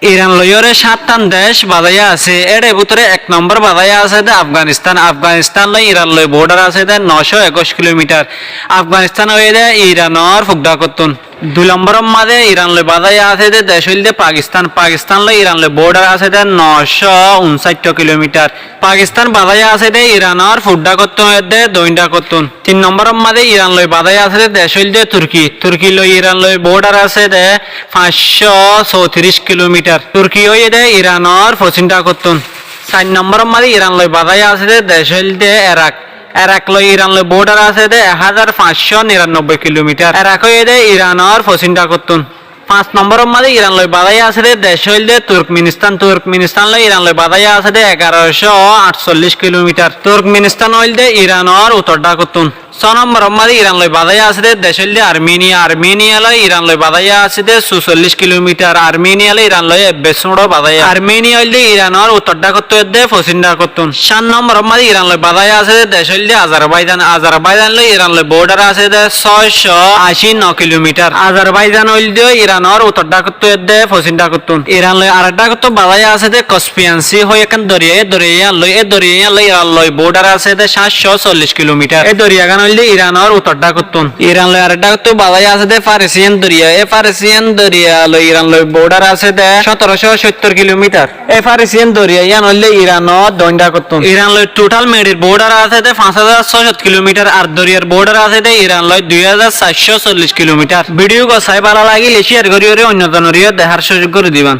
Iran লইরে সাতটান দেশ বাজাইয়া আছে। এর ভিতরে 1 নম্বর বাজাইয়া আছে দে আফগানিস্তান। আফগানিস্তান লই ইরান লই বর্ডার আছে দে 921 কিলোমিটার। আফগানিস্তান হয়ে দে ইরানর ফুকডা করতুন। 2 নম্বরের মাঝে ইরান লই বাজাইয়া আছে দে দেশ হইল দে পাকিস্তান। পাকিস্তান লই ইরান লই বর্ডার আছে দে 959 কিলোমিটার। পাকিস্তান বাজাইয়া আছে দে ইরানর ফুকডা করতুন দে দইন্ডা করতুন। 3 নম্বরের মাঝে ইরান লই বাজাইয়া আছে দে দেশ হইল দে তুর্কি। তুর্কি লই ইরান লই বর্ডার আছে দে 534 কিলোমিটার। তুর্কি হয়ে দে ইরানর পশ্চিমটা করতুন। 4 নম্বরের মাঝে ইরান লই বাজাইয়া আছে দে দেশ হইল দে ইরাক। ইরাক লই ইরান লই বর্ডার আছে দে 1599 কিলোমিটার। ইরাক হয়ে দে ইরানর পশ্চিমটা করতুন। 5 নম্বরের মাঝে ইরান লই বাজাইয়া আছে দে দেশ হইল দে তুর্কমেনিস্তান। তুর্কমেনিস্তান লই ইরান লই বাজাইয়া আছে দে 1148 কিলোমিটার। তুর্কমেনিস্তান হইল দে ইরানর উত্তরটা করতুন। 6 নম্বরের মাঝে ইরান লই বাজাইয়া আছে দে দেশ হইল দে আর্মেনিয়া। আর্মেনিয়া লই ইরান লই বাজাইয়া আছে দে 44 কিলোমিটার। আর্মেনিয়া লই ইরান লই বেসুড়ো বাজাইয়া। আর্মেনিয়া হইল দে ইরানর উত্তরটা করতে দে পশ্চিমটা করতুন। 7 নম্বরের মাঝে ইরান লই বাজাইয়া আছে দে দেশ হইল দে আজারবাইজান। আজারবাইজান লই ইরান লই বর্ডার আছে দে 689 কিলোমিটার। আজারবাইজান হইল দে ইরানর উত্তরটা করতে দে পশ্চিমটা করতুন। ইরান লই আরেকটা করতে বাজাইয়া আছে দে কাস্পিয়ান সি হই এখান দরিয়া। এই দরিয়া লই ইরান লই বর্ডার আছে দে 740 কিলোমিটার। এই দরিয়াগান হইল দে ইরানর উত্তরটা করতুন। ইরান লই আরেকটা করতে বাজাইয়া আছে দে ফার্সিয়ান দরিয়া। এই ফার্সিয়ান দরিয়া লই ইরান লই বর্ডার আছে দে 1770 কিলোমিটার। এই ফার্সিয়ান দরিয়া ইয়ান হইল ইরানর দইন্ডা করতুন। ইরান লই টোটাল মেরির বর্ডার আছে দে 5600 কিলোমিটার। আর দরিয়ার বর্ডার আছে দে ইরান লই 2440 কিলোমিটার। ভিডিও গছাই ভালো লাগিলে শেয়ার করিও অন্য জনরিও দেখার সুযোগ করে দিবান।